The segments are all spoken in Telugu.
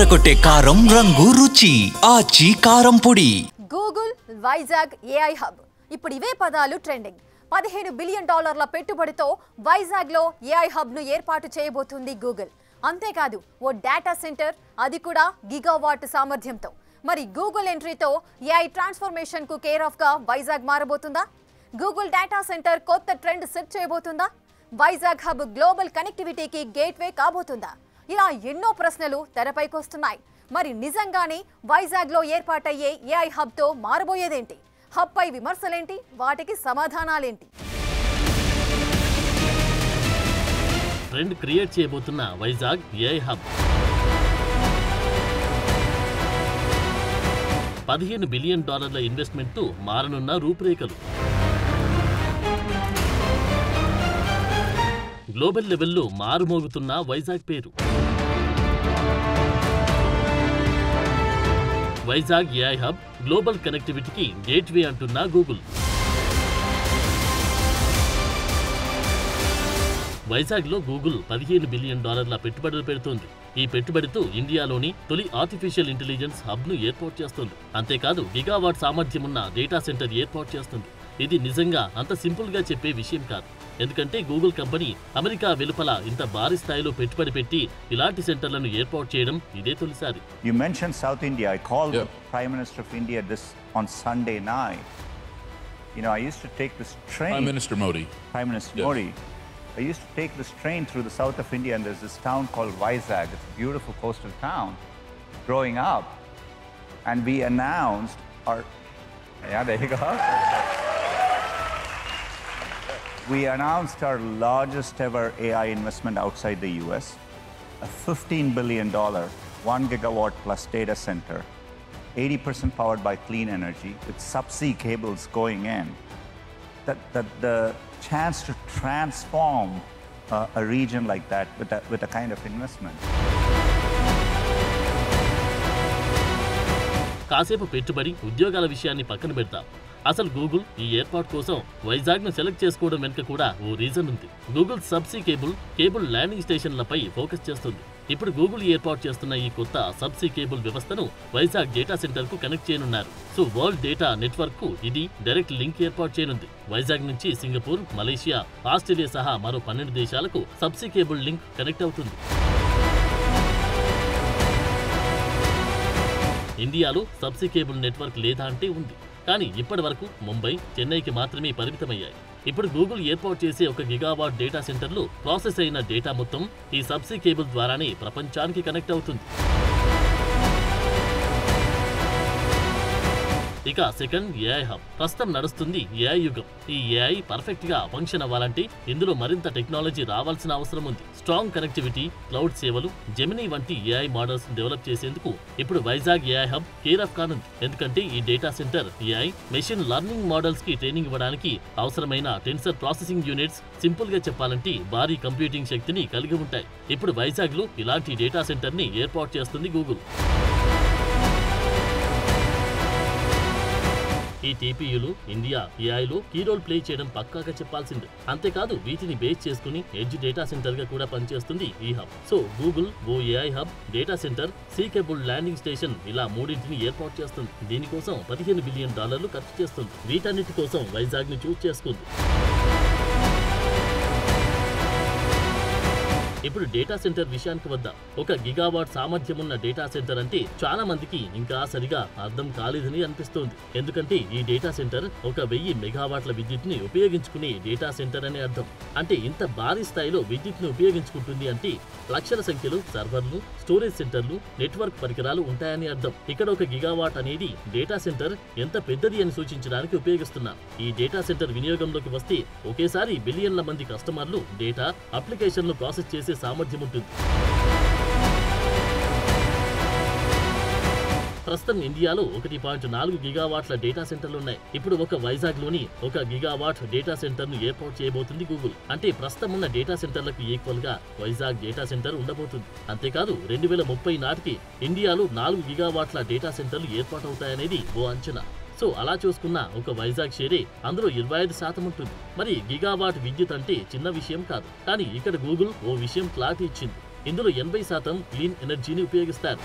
అదరగొట్టే కారం రంగు రుచి ఆచి కారం పొడి. గూగుల్ వైజాగ్ ఏఐ హబ్ ఇప్పుడు ఇవే పదాలు ట్రెండింగ్. $15 బిలియన్ పెట్టుబడితో వైజాగ్ లో ఏఐ హబ్ ను ఏర్పాటు చేయబోతుంది గూగుల్. అంతేకాదు ఓ డేటా సెంటర్, అది కూడా గిగావాట్ సామర్థ్యంతో. మరి గూగుల్ ఎంట్రీతో ఏఐ ట్రాన్స్ఫర్మేషన్ కు కేర్ ఆఫ్ గా వైజాగ్ మారబోతుందా? గూగుల్ డేటా సెంటర్ కొత్త ట్రెండ్ సెట్ చేయబోతుందా? వైజాగ్ హబ్ గ్లోబల్ కనెక్టివిటీకి గేట్వే కాబోతుందా? ఇలా ఎన్నో ప్రశ్నలు తెరపైకి వస్తున్నాయి. మరి నిజంగానే వైజాగ్ లో ఏర్పాటయ్యే ఏఐ హబ్ తో మారబోయేదేంటి? హబ్ పై విమర్శలేంటి? వాటికి సమాధానాలేంటి? ట్రెండ్ క్రియేట్ చేయబోతున్న Vizag AI hub. $15 billion investment తో మారనున్న రూపురేఖలు. గ్లోబల్ లెవెల్లో మారుమోగుతున్న వైజాగ్ పేరు. వైజాగ్ ఏఐ హబ్ గ్లోబల్ కనెక్టివిటీకి గేట్వే అంటున్న గూగుల్. వైజాగ్లో గూగుల్ $15 బిలియన్ పెట్టుబడులు పెడుతోంది. ఈ పెట్టుబడితో ఇండియాలోని తొలి ఆర్టిఫిషియల్ ఇంటెలిజెన్స్ హబ్ను ఏర్పాటు చేస్తుంది. అంతేకాదు గిగావాట్ సామర్థ్యం ఉన్న డేటా సెంటర్ ఏర్పాటు చేస్తుంది. ఇది నిజంగా అంత సింపుల్గా చెప్పే విషయం కాదు. ఎందుకంటే గూగుల్ కంపెనీ అమెరికా వెలుపల ఇంత భారీ స్థాయిలో పెట్టుబడి పెట్టి ఇలాంటి సెంటర్లను ఏర్పాటు చేయడం ఇదే తొలిసారి. You mentioned South India. I called the Prime Minister of India this on Sunday night. You know, I used to take this train. Prime Minister Modi. Prime Minister Modi. I used to take this train through the south of India, and there's this town called Vizag. It's a beautiful coastal town. Growing up, and we announced our. Yeah, there you go. We announced our largest ever AI investment outside the US, a $15 billion, 1 gigawatt plus data center, 80% powered by clean energy with subsea cables going in. The chance to transform a region like that with a kind of investment. కాసేపు పెట్టుబడి ఉద్యోగాల విషయాన్ని పక్కన పెడతాం. అసలు గూగుల్ ఈ ఏర్పాటు కోసం వైజాగ్ను సెలెక్ట్ చేసుకోవడం వెనుక కూడా ఓ రీజన్ ఉంది. గూగుల్ సబ్సీ కేబుల్ ల్యాండింగ్ స్టేషన్లపై ఫోకస్ చేస్తుంది. ఇప్పుడు గూగుల్ ఏర్పాటు చేస్తున్న ఈ కొత్త సబ్సీ కేబుల్ వ్యవస్థను వైజాగ్ డేటా సెంటర్ కు కనెక్ట్ చేయనున్నారు. సో వరల్డ్ డేటా నెట్వర్క్ కు ఇది డైరెక్ట్ లింక్ ఏర్పాటు చేయనుంది. వైజాగ్ నుంచి సింగపూర్, మలేషియా, ఆస్ట్రేలియా సహా మరో 12 దేశాలకు సబ్సీ కేబుల్ లింక్ కనెక్ట్ అవుతుంది. ఇండియాలో సబ్సీ కేబుల్ నెట్వర్క్ లేదా అంటే ఉంది. కానీ ఇప్పటి వరకు ముంబై, చెన్నైకి మాత్రమే పరిమితమయ్యాయి. ఇప్పుడు గూగుల్ ఏర్పాటు చేసే 1 గిగావాట్ డేటా సెంటర్లో ప్రాసెస్ అయిన డేటా మొత్తం ఈ సబ్సీ కేబుల్ ద్వారానే ప్రపంచానికి కనెక్ట్ అవుతుంది. ఇక సెకండ్ ఏఐ హబ్. ప్రస్తుతం నడుస్తుంది ఏఐ యుగం. ఈ ఏఐ పర్ఫెక్ట్ గా ఫంక్షన్ అవ్వాలంటే ఇందులో మరింత టెక్నాలజీ రావాల్సిన అవసరం ఉంది. స్ట్రాంగ్ కనెక్టివిటీ, క్లౌడ్ సేవలు, జెమినీ వంటి ఏఐ మోడల్స్ డెవలప్ చేసేందుకు ఇప్పుడు Vizag AI hub care of కానుంది. ఎందుకంటే ఈ data centre AI machine learning models కి ట్రైనింగ్ ఇవ్వడానికి అవసరమైన టెన్సర్ ప్రాసెసింగ్ యూనిట్స్, సింపుల్ గా చెప్పాలంటే భారీ కంప్యూటింగ్ శక్తిని కలిగి ఉంటాయి. ఇప్పుడు వైజాగ్ లో ఇలాంటి డేటా సెంటర్ ని ఏర్పాటు చేస్తుంది గూగుల్. ఈ టీపీయూలు ఇండియా ఏఐలో కీ రోల్ ప్లే చేయడం పక్కాగా చెప్పాల్సిందే. అంతేకాదు వీటిని బేస్ చేసుకుని ఎడ్జ్ డేటా సెంటర్ గా కూడా పనిచేస్తుంది ఈ హబ్. సో గూగుల్ ఓ AI hub, data center, sea cable landing station ఇలా మూడింటిని ఏర్పాటు చేస్తుంది. దీనికోసం $15 బిలియన్ ఖర్చు చేస్తుంది. వీటన్నిటి కోసం వైజాగ్ ని చూస్ చేసుకుంది. ఇప్పుడు డేటా సెంటర్ విషయానికి వద్దాం. 1 గిగావాట్ సామర్థ్యం ఉన్న డేటా సెంటర్ అంటే చాలా మందికి ఇంకా సరిగా అర్థం కాలేదని అనిపిస్తోంది. ఎందుకంటే ఈ డేటా సెంటర్ 1000 మెగావాట్ల విద్యుత్ని ఉపయోగించుకునే డేటా సెంటర్ అనే అర్థం. అంటే ఇంత భారీ స్థాయిలో విద్యుత్ని ఉపయోగించుకుంటుంది అంటే లక్షల సంఖ్యలో సర్వర్లు, స్టోరేజ్ సెంటర్లు, నెట్వర్క్ పరికరాలు ఉంటాయని అర్థం. ఇక్కడ 1 గిగావాట్ అనేది డేటా సెంటర్ ఎంత పెద్దది అని సూచించడానికి ఉపయోగిస్తున్నాం. ఈ డేటా సెంటర్ వినియోగంలోకి వస్తే ఒకేసారి బిలియన్ల మంది కస్టమర్లు డేటా, అప్లికేషన్లు ప్రాసెస్ చేసే సామర్థ్యం ఉంటుంది. ప్రస్తుతం ఇండియాలో 1.4 గిగావాట్ల డేటా సెంటర్లు ఉన్నాయి. ఇప్పుడు వైజాగ్ లోని 1 గిగావాట్ డేటా సెంటర్ ను ఏర్పాటు చేయబోతుంది గూగుల్. అంటే ప్రస్తుతం ఉన్న డేటా సెంటర్లకు ఈక్వల్ గా వైజాగ్ డేటా సెంటర్ ఉండబోతుంది. అంతేకాదు 2030 నాటికి ఇండియాలో 4 గిగావాట్ల డేటా సెంటర్లు ఏర్పాటవుతాయనేది ఓ అంచనా. సో అలా చూసుకున్న ఒక వైజాగ్ షేరే అందులో 25% ఉంటుంది. మరి గిగావాట్ విద్యుత్ అంటే చిన్న విషయం కాదు. కానీ ఇక్కడ గూగుల్ ఓ విషయం క్లారిటీ ఇచ్చింది. ఇందులో 80% క్లీన్ ఎనర్జీని ఉపయోగిస్తారు.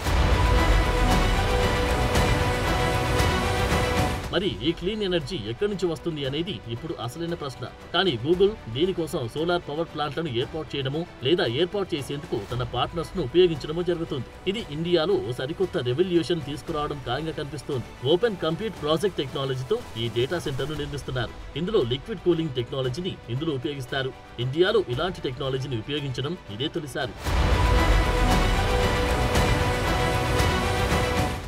మరి ఈ క్లీన్ ఎనర్జీ ఎక్కడి నుంచి వస్తుంది అనేది ఇప్పుడు అసలైన ప్రశ్న. కానీ గూగుల్ దీనికోసం సోలార్ పవర్ ప్లాంట్లను ఏర్పాటు చేయడము లేదా ఏర్పాటు చేసేందుకు తన పార్ట్నర్స్ ను ఉపయోగించడము జరుగుతుంది. ఇది ఇండియాలో ఓ సరికొత్త రెవల్యూషన్ తీసుకురావడం ఖాయంగా కనిపిస్తోంది. ఓపెన్ కంప్యూట్ ప్రాజెక్ట్ టెక్నాలజీతో ఈ డేటా సెంటర్ ను నిర్మిస్తున్నారు. ఇందులో లిక్విడ్ కూలింగ్ టెక్నాలజీని ఇందులో ఉపయోగిస్తారు. ఇండియాలో ఇలాంటి టెక్నాలజీని ఉపయోగించడం ఇదే తొలిసారి.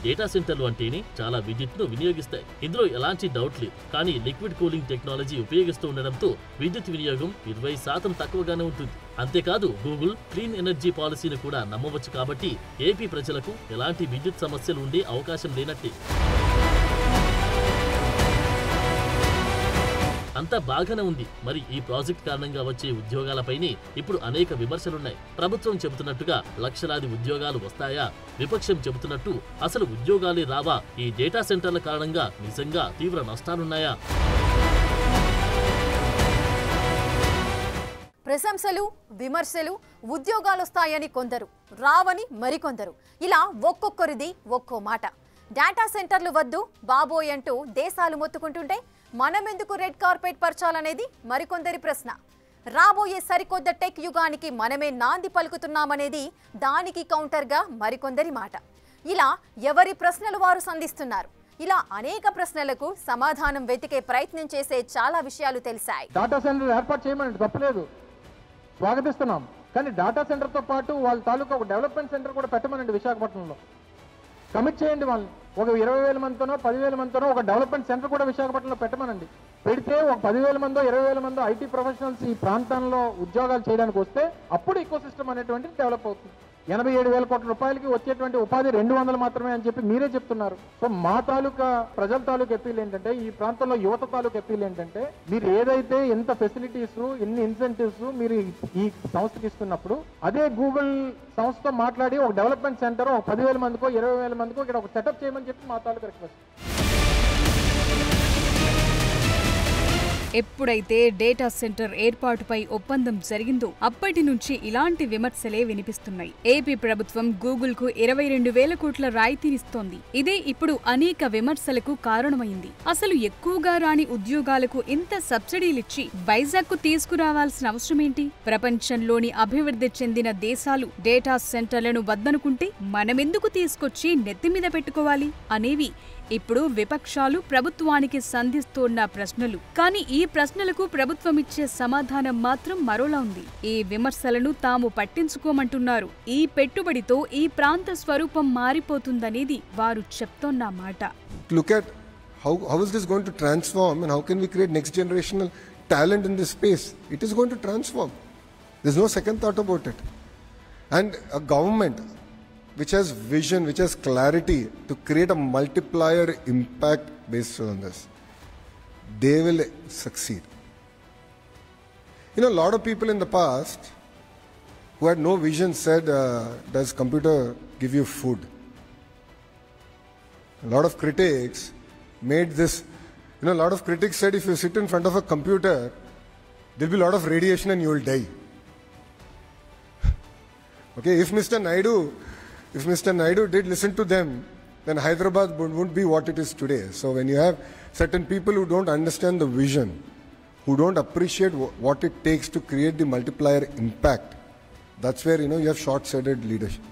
డేటా సెంటర్లు అంటేనే చాలా విద్యుత్ను వినియోగిస్తాయి. ఇందులో ఎలాంటి డౌట్ లేదు. కానీ లిక్విడ్ కూలింగ్ టెక్నాలజీ ఉపయోగిస్తూ ఉండడంతో విద్యుత్ వినియోగం 20% తక్కువగానే ఉంటుంది. అంతేకాదు గూగుల్ క్లీన్ ఎనర్జీ పాలసీని కూడా నమ్మవచ్చు. కాబట్టి ఏపీ ప్రజలకు ఎలాంటి విద్యుత్ సమస్యలు ఉండే అవకాశం లేనట్టే. అంతా బాగానే ఉంది. మరి ఈ ప్రాజెక్ట్ కారణంగా వచ్చే ఉద్యోగాలపైనే ఇప్పుడు అనేక విమర్శలున్నాయి. ప్రభుత్వం చెబుతున్నట్టుగా లక్షలాది ఉద్యోగాలు వస్తాయా? విపక్షం చెబుతున్నట్టు అసలు ఉద్యోగాలే రావా? ఈ డేటా సెంటర్ల కారణంగా నిజంగా తీవ్ర నష్టాలున్నాయా? ప్రశంసలు, విమర్శలు, ఉద్యోగాలొస్తాయని కొందరు, రావని మరికొందరు. ఇలా ఒక్కొక్కరిది ఒక్కో మాట. డేటా సెంటర్లు వద్దు బాబోయ్ అంటూ దేశాలు మొత్తుకుంటుంటే మనమెందుకు రెడ్ కార్పెట్ పరచాలనేది మరికొందరి ప్రశ్న. రాబోయే సరికొత్త టెక్ యుగానికి మనమే నాంది పలుకుతున్నామనేది దానికి కౌంటర్గా మరికొందరి మాట. ఇలా ఎవరి ప్రశ్నలు వారు సంధిస్తున్నారు. ఇలా అనేక ప్రశ్నలకు సమాధానం వెతికే ప్రయత్నం చేసే చాలా విషయాలు తెలిసాయి. డాటా సెంటర్ ఏర్పాటు చేయమని తప్పలేదు, స్వాగతిస్తున్నాం. కానీ డాటా సెంటర్తో పాటు వాళ్ళ తాలూకా ఒక డెవలప్మెంట్ సెంటర్ కూడా పెట్టమనండి. విశాఖపట్నంలో కమిట్ చేయండి. వాళ్ళని ఒక 20,000 మందితోనో 10,000 మందితోనో ఒక డెవలప్మెంట్ సెంటర్ కూడా విశాఖపట్నంలో పెట్టమనండి. పెడితే ఒక 10,000 మందో 20,000 మందో ఐటీ ప్రొఫెషనల్స్ ఈ ప్రాంతంలో ఉద్యోగాలు చేయడానికి వస్తే అప్పుడు ఈకో సిస్టమ్ అనేటువంటిది డెవలప్ అవుతుంది. 87,000 కోట్ల రూపాయలకి వచ్చేటువంటి ఉపాధి 200 మాత్రమే అని చెప్పి మీరే చెప్తున్నారు. సో మా తాలూకా ప్రజల తాలూకు అప్పీల్ ఏంటంటే, ఈ ప్రాంతంలో యువత తాలూకు అప్పీల్ ఏంటంటే, మీరు ఏదైతే ఎంత ఫెసిలిటీస్ ఎన్ని ఇన్సెంటివ్స్ మీరు ఈ సంస్థకి ఇస్తున్నప్పుడు అదే గూగుల్ సంస్థతో మాట్లాడి ఒక డెవలప్మెంట్ సెంటర్ ఒక 10,000 మందికో 20,000 మందికో ఇక్కడ ఒక సెటప్ చేయమని చెప్పి మా తాలూకు రిక్వెస్ట్. ఎప్పుడైతే డేటా సెంటర్ ఏర్పాటుపై ఒప్పందం జరిగిందో అప్పటి నుంచి ఇలాంటి విమర్శలే వినిపిస్తున్నాయి. ఏపీ ప్రభుత్వం గూగుల్ కు 22,000 కోట్ల రాయితీనిస్తోంది. ఇదే ఇప్పుడు అనేక విమర్శలకు కారణమైంది. అసలు ఎక్కువగా రాని ఉద్యోగాలకు ఇంత సబ్సిడీలిచ్చి వైజాగ్ కు తీసుకురావాల్సిన అవసరమేంటి? ప్రపంచంలోని అభివృద్ధి చెందిన దేశాలు డేటా సెంటర్లను వద్దనుకుంటే మనమెందుకు తీసుకొచ్చి నెత్తిమీద పెట్టుకోవాలి అనేవి ఇప్పుడు విపక్షాలు ప్రభుత్వానికి సంధిస్తోన్న ప్రశ్నలు. కానీ ఈ ప్రశ్నలకు ప్రభుత్వం ఇచ్చే సమాధానం మాత్రం మరోలా ఉంది. ఈ విమర్శలను తాము పట్టించుకోమంటున్నారు. ఈ పెట్టుబడితో ఈ ప్రాంత స్వరూపం మారిపోతుందనేది వారు చెప్తోన్న మాట. Look at how is this going to transform and how can we create next generational talent in this space? It is going to transform. There's no second thought about it. And a government which has vision, which has clarity to create a multiplier impact based on this, they will succeed. You know, a lot of people in the past who had no vision said, does computer give you food? A lot of critics made this, you know, a lot of critics said if you sit in front of a computer, there'll be a lot of radiation and you'll die. Okay, if Mr. Naidu did listen to them, then Hyderabad wouldn't be what it is today. So when you have certain people who don't understand the vision, who don't appreciate what it takes to create the multiplier impact, that's where, you know, you have short-sighted leadership.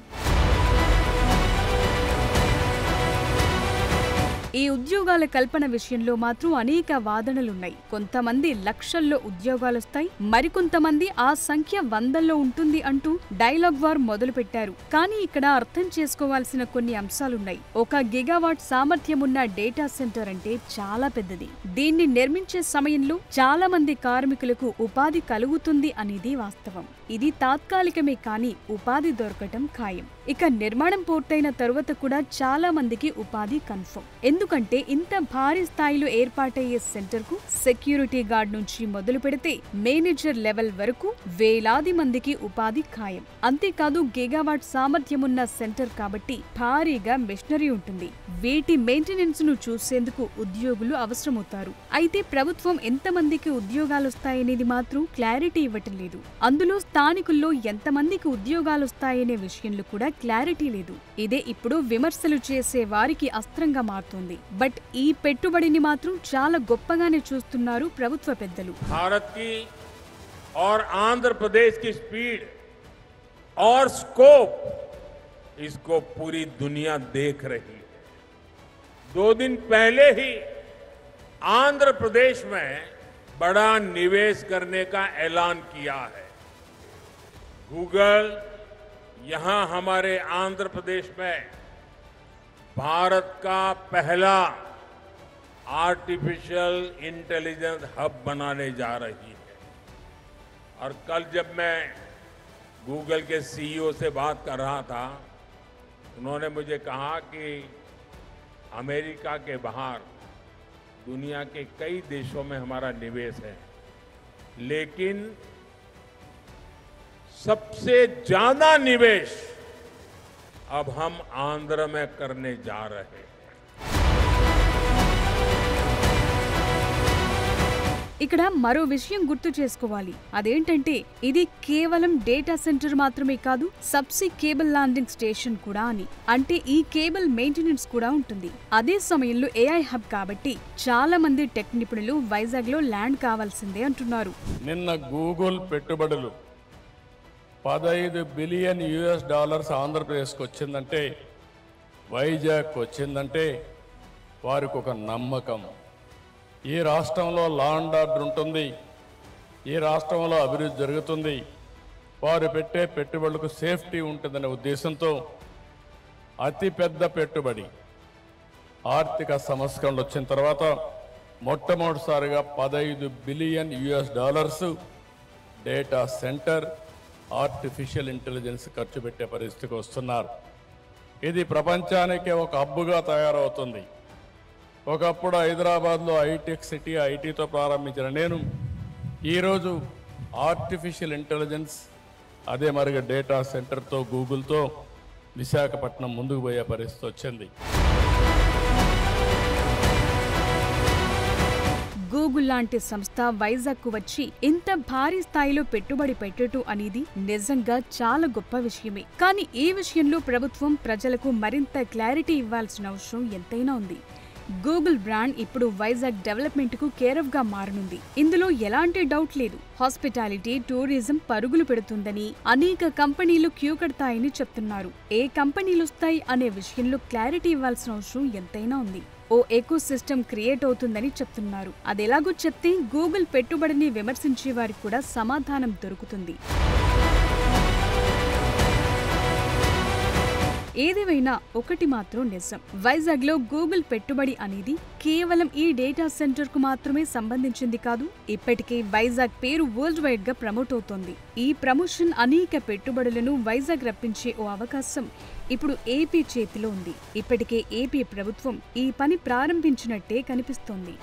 ఈ ఉద్యోగాల కల్పన విషయంలో మాత్రం అనేక వాదనలున్నాయి. కొంతమంది లక్షల్లో ఉద్యోగాలొస్తాయి, మరికొంతమంది ఆ సంఖ్య 100లో ఉంటుంది అంటూ డైలాగ్ వార్ మొదలుపెట్టారు. కానీ ఇక్కడ అర్థం చేసుకోవాల్సిన కొన్ని అంశాలున్నాయి. 1 గిగావాట్ సామర్థ్యమున్న డేటా సెంటర్ అంటే చాలా పెద్దది. దీన్ని నిర్మించే సమయంలో చాలా మంది కార్మికులకు ఉపాధి కలుగుతుంది అనేది వాస్తవం. ఇది తాత్కాలికమే కానీ ఉపాధి దొరకటం ఖాయం. ఇక నిర్మాణం పూర్తయిన తరువాత కూడా చాలా మందికి ఉపాధి కన్ఫర్మ్. ఎందుకంటే ఇంత భారీ స్థాయిలో ఏర్పాటయ్యే సెంటర్ కు సెక్యూరిటీ గార్డ్ నుంచి మొదలు పెడితే మేనేజర్ లెవెల్ వరకు వేలాది మందికి ఉపాధి ఖాయం. అంతేకాదు గిగావాట్ సామర్థ్యమున్న సెంటర్ కాబట్టి భారీగా మెషినరీ ఉంటుంది. వీటి మెయింటెనెన్స్ ను చూసేందుకు ఉద్యోగులు అవసరమవుతారు. అయితే ప్రభుత్వం ఎంతమందికి ఉద్యోగాలొస్తాయనేది మాత్రం క్లారిటీ ఇవ్వటం లేదు. అందులో స్థానికుల్లో ఎంతమందికి ఉద్యోగాలొస్తాయనే విషయంలో కూడా క్లారిటీ లేదు. ఇదే ఇప్పుడు విమర్శలు చేసే వారికి అస్త్రంగా మారుతుంది. బట్ ఈ పెట్టుబడిని మాత్రం చాలా గొప్పగానే చూస్తున్నారు ప్రభుత్వ పెద్దలు. भारत की और आंध्र प्रदेश की स्पीड और स्कोप इसको पूरी दुनिया देख रही है। 2 दिन पहले ही आंध्र प्रदेश में बड़ा निवेश करने का ऐलान किया है। गूगल यहां हमारे आंध्र प्रदेश में भारत का पहला आर्टिफिशियल इंटेलिजेंस हब बनाने जा रही है। और कल जब मैं गूगल के सीईओ से बात कर रहा था, उन्होंने मुझे कहा कि अमेरिका के बाहर दुनिया के कई देशों में हमारा निवेश है, लेकिन सबसे ज्यादा निवेश अब हम आंध्र में करने जा रहे हैं। ఇక్కడ మరో విషయం గుర్తు చేసుకోవాలి. అదేంటంటే ఇది కేవలం డేటా సెంటర్ మాత్రమే కాదు, సబ్సీ కేబుల్ ల్యాండింగ్ స్టేషన్ కూడా అని. అంటే ఈ కేబుల్ మెయింటెనెన్స్ కూడా ఉంటుంది. అదే సమయంలో ఏఐ హబ్ కాబట్టి చాలా మంది టెక్ నిపుణులు వైజాగ్ లో ల్యాండ్ కావాల్సిందే అంటున్నారు. నిన్న గూగుల్ పెట్టుబడులు $15 బిలియన్ ఆంధ్రప్రదేశ్కి వచ్చిందంటే, వైజాగ్ వచ్చిందంటే వారికి ఒక నమ్మకం. ఈ రాష్ట్రంలో లా అండ్ ఆర్డర్ ఉంటుంది, ఈ రాష్ట్రంలో అభివృద్ధి జరుగుతుంది, వారు పెట్టే పెట్టుబడులకు సేఫ్టీ ఉంటుందనే ఉద్దేశంతో అతిపెద్ద పెట్టుబడి ఆర్థిక సంస్కరణలు వచ్చిన తర్వాత మొట్టమొదటిసారిగా $15 billion data centre, artificial intelligence ఖర్చు పెట్టే పరిస్థితికి వస్తున్నారు. ఇది ప్రపంచానికి ఒక హబ్బుగా తయారవుతుంది. ఒకప్పుడు హైదరాబాద్లో హైటెక్ సిటీ, ఐటీతో ప్రారంభించిన నేను ఈరోజు ఆర్టిఫిషియల్ ఇంటెలిజెన్స్, అదే మరిగా డేటా సెంటర్తో గూగుల్తో విశాఖపట్నం ముందుకు పోయే పరిస్థితి వచ్చింది. గూగుల్ లాంటి సంస్థ వైజాగ్కు వచ్చి ఇంత భారీ స్థాయిలో పెట్టుబడి పెట్టడం అనేది నిజంగా చాలా గొప్ప విషయమే. కానీ ఈ విషయంలో ప్రభుత్వం ప్రజలకు మరింత క్లారిటీ ఇవ్వాల్సిన అవసరం ఎంతైనా ఉంది. గూగుల్ బ్రాండ్ ఇప్పుడు వైజాగ్ డెవలప్మెంట్ కు కేర్ ఆఫ్ గా మారనుంది. ఇందులో ఎలాంటి డౌట్ లేదు. హాస్పిటాలిటీ, టూరిజం పరుగులు పెడుతుందని, అనేక కంపెనీలు క్యూ కడతాయని చెప్తున్నారు. ఏ కంపెనీలు వస్తాయి అనే విషయంలో క్లారిటీ ఇవ్వాల్సిన అవసరం ఎంతైనా ఉంది. ఓ ఎకో సిస్టమ్ క్రియేట్ అవుతుందని చెప్తున్నారు. అదెలాగో చెప్తే గూగుల్ పెట్టుబడిని విమర్శించే వారికి కూడా సమాధానం దొరుకుతుంది. ఏదేమైనా ఒకటి మాత్రం నిజం, వైజాగ్ లో గూగుల్ పెట్టుబడి అనేది కేవలం ఈ డేటా సెంటర్ కు మాత్రమే సంబంధించింది కాదు. ఇప్పటికే వైజాగ్ పేరు వరల్డ్ వైడ్ గా ప్రమోట్ అవుతోంది. ఈ ప్రమోషన్ అనేక పెట్టుబడులను వైజాగ్ రప్పించే ఓ అవకాశం ఇప్పుడు ఏపీ చేతిలో ఉంది. ఇప్పటికే ఏపీ ప్రభుత్వం ఈ పని ప్రారంభించినట్టే కనిపిస్తోంది.